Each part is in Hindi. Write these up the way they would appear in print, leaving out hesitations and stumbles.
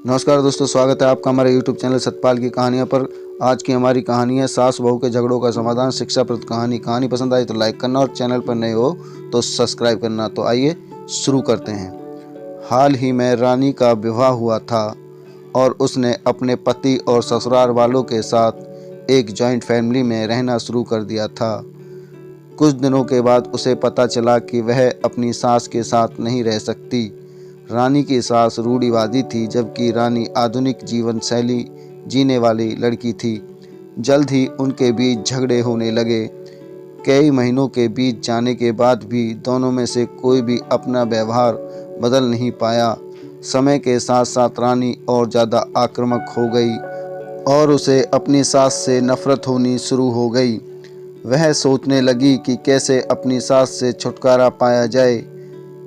नमस्कार दोस्तों, स्वागत है आपका हमारे YouTube चैनल सतपाल की कहानियों पर। आज की हमारी कहानी है सास बहू के झगड़ों का समाधान, शिक्षाप्रद कहानी। कहानी पसंद आई तो लाइक करना और चैनल पर नए हो तो सब्सक्राइब करना। तो आइए शुरू करते हैं। हाल ही में रानी का विवाह हुआ था और उसने अपने पति और ससुराल वालों के साथ एक जॉइंट फैमिली में रहना शुरू कर दिया था। कुछ दिनों के बाद उसे पता चला कि वह अपनी सास के साथ नहीं रह सकती। रानी की सास रूढ़िवादी थी, जबकि रानी आधुनिक जीवन शैली जीने वाली लड़की थी। जल्द ही उनके बीच झगड़े होने लगे। कई महीनों के बीत जाने के बाद भी दोनों में से कोई भी अपना व्यवहार बदल नहीं पाया। समय के साथ साथ रानी और ज़्यादा आक्रामक हो गई और उसे अपनी सास से नफरत होनी शुरू हो गई। वह सोचने लगी कि कैसे अपनी सास से छुटकारा पाया जाए।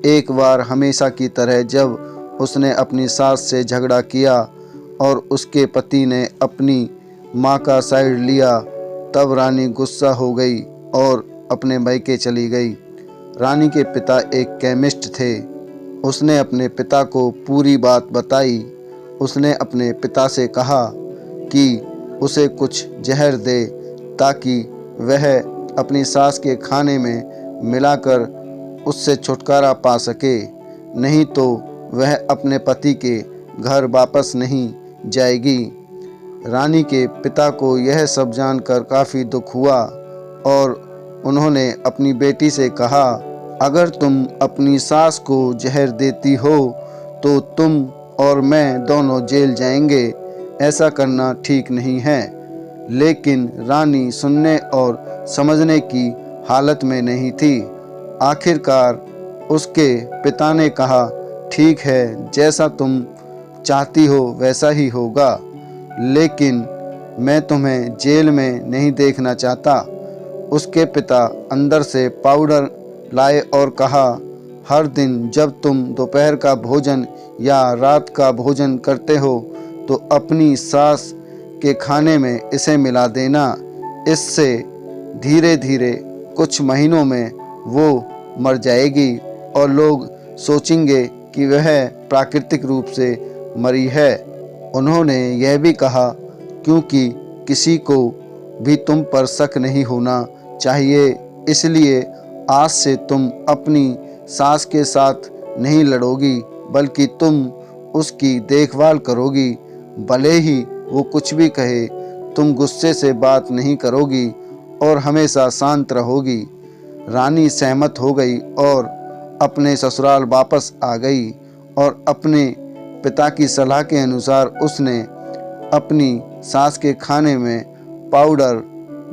एक बार हमेशा की तरह जब उसने अपनी सास से झगड़ा किया और उसके पति ने अपनी माँ का साइड लिया, तब रानी गुस्सा हो गई और अपने मायके चली गई। रानी के पिता एक केमिस्ट थे। उसने अपने पिता को पूरी बात बताई। उसने अपने पिता से कहा कि उसे कुछ जहर दे ताकि वह अपनी सास के खाने में मिलाकर उससे छुटकारा पा सके, नहीं तो वह अपने पति के घर वापस नहीं जाएगी। रानी के पिता को यह सब जानकर काफ़ी दुख हुआ और उन्होंने अपनी बेटी से कहा, अगर तुम अपनी सास को जहर देती हो तो तुम और मैं दोनों जेल जाएंगे। ऐसा करना ठीक नहीं है। लेकिन रानी सुनने और समझने की हालत में नहीं थी। आखिरकार उसके पिता ने कहा, ठीक है, जैसा तुम चाहती हो वैसा ही होगा, लेकिन मैं तुम्हें जेल में नहीं देखना चाहता। उसके पिता अंदर से पाउडर लाए और कहा, हर दिन जब तुम दोपहर का भोजन या रात का भोजन करते हो तो अपनी सास के खाने में इसे मिला देना। इससे धीरे धीरे कुछ महीनों में वो मर जाएगी और लोग सोचेंगे कि वह प्राकृतिक रूप से मरी है। उन्होंने यह भी कहा, क्योंकि किसी को भी तुम पर शक नहीं होना चाहिए, इसलिए आज से तुम अपनी सास के साथ नहीं लड़ोगी, बल्कि तुम उसकी देखभाल करोगी। भले ही वो कुछ भी कहे, तुम गुस्से से बात नहीं करोगी और हमेशा शांत रहोगी। रानी सहमत हो गई और अपने ससुराल वापस आ गई और अपने पिता की सलाह के अनुसार उसने अपनी सास के खाने में पाउडर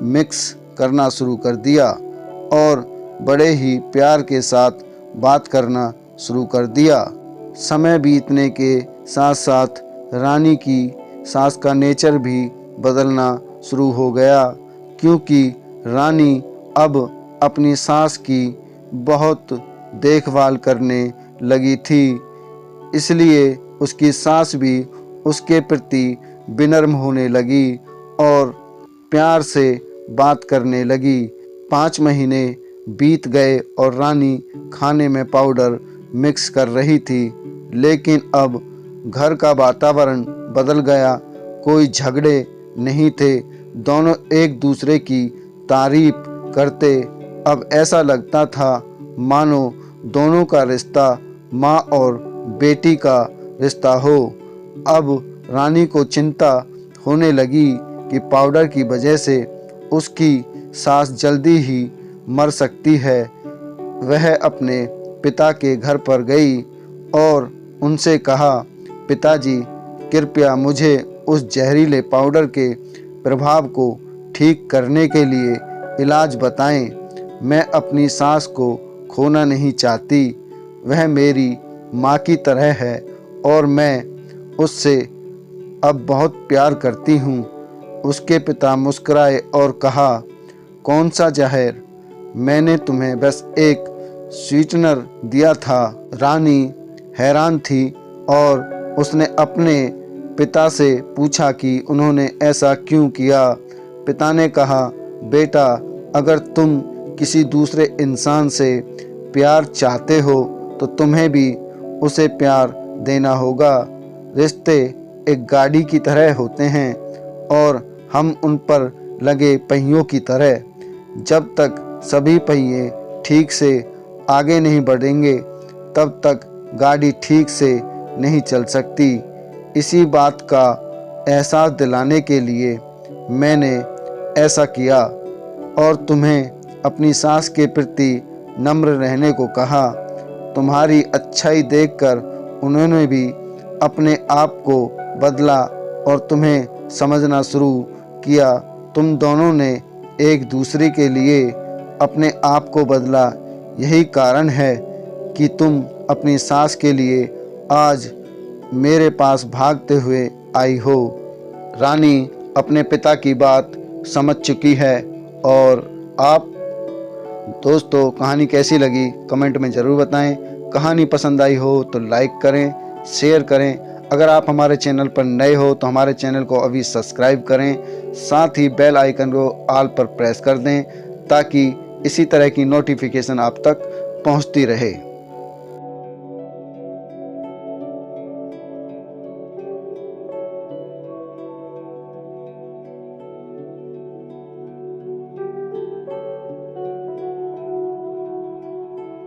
मिक्स करना शुरू कर दिया और बड़े ही प्यार के साथ बात करना शुरू कर दिया। समय बीतने के साथ साथ रानी की सास का नेचर भी बदलना शुरू हो गया, क्योंकि रानी अब अपनी सास की बहुत देखभाल करने लगी थी। इसलिए उसकी सास भी उसके प्रति विनम्र होने लगी और प्यार से बात करने लगी। 5 महीने बीत गए और रानी खाने में पाउडर मिक्स कर रही थी, लेकिन अब घर का वातावरण बदल गया। कोई झगड़े नहीं थे, दोनों एक दूसरे की तारीफ करते। अब ऐसा लगता था मानो दोनों का रिश्ता माँ और बेटी का रिश्ता हो। अब रानी को चिंता होने लगी कि पाउडर की वजह से उसकी सास जल्दी ही मर सकती है। वह अपने पिता के घर पर गई और उनसे कहा, पिताजी, कृपया मुझे उस जहरीले पाउडर के प्रभाव को ठीक करने के लिए इलाज बताएं। मैं अपनी सास को खोना नहीं चाहती। वह मेरी माँ की तरह है और मैं उससे अब बहुत प्यार करती हूँ। उसके पिता मुस्कुराए और कहा, कौन सा जहर? मैंने तुम्हें बस एक स्वीटनर दिया था। रानी हैरान थी और उसने अपने पिता से पूछा कि उन्होंने ऐसा क्यों किया। पिता ने कहा, बेटा, अगर तुम किसी दूसरे इंसान से प्यार चाहते हो तो तुम्हें भी उसे प्यार देना होगा। रिश्ते एक गाड़ी की तरह होते हैं और हम उन पर लगे पहियों की तरह। जब तक सभी पहिए ठीक से आगे नहीं बढ़ेंगे तब तक गाड़ी ठीक से नहीं चल सकती। इसी बात का एहसास दिलाने के लिए मैंने ऐसा किया और तुम्हें अपनी सास के प्रति नम्र रहने को कहा। तुम्हारी अच्छाई देखकर उन्होंने भी अपने आप को बदला और तुम्हें समझना शुरू किया। तुम दोनों ने एक दूसरे के लिए अपने आप को बदला। यही कारण है कि तुम अपनी सास के लिए आज मेरे पास भागते हुए आई हो। रानी अपने पिता की बात समझ चुकी है। और आप दोस्तों कहानी कैसी लगी कमेंट में ज़रूर बताएं। कहानी पसंद आई हो तो लाइक करें, शेयर करें। अगर आप हमारे चैनल पर नए हो तो हमारे चैनल को अभी सब्सक्राइब करें, साथ ही बेल आइकन को ऑल पर प्रेस कर दें ताकि इसी तरह की नोटिफिकेशन आप तक पहुंचती रहे।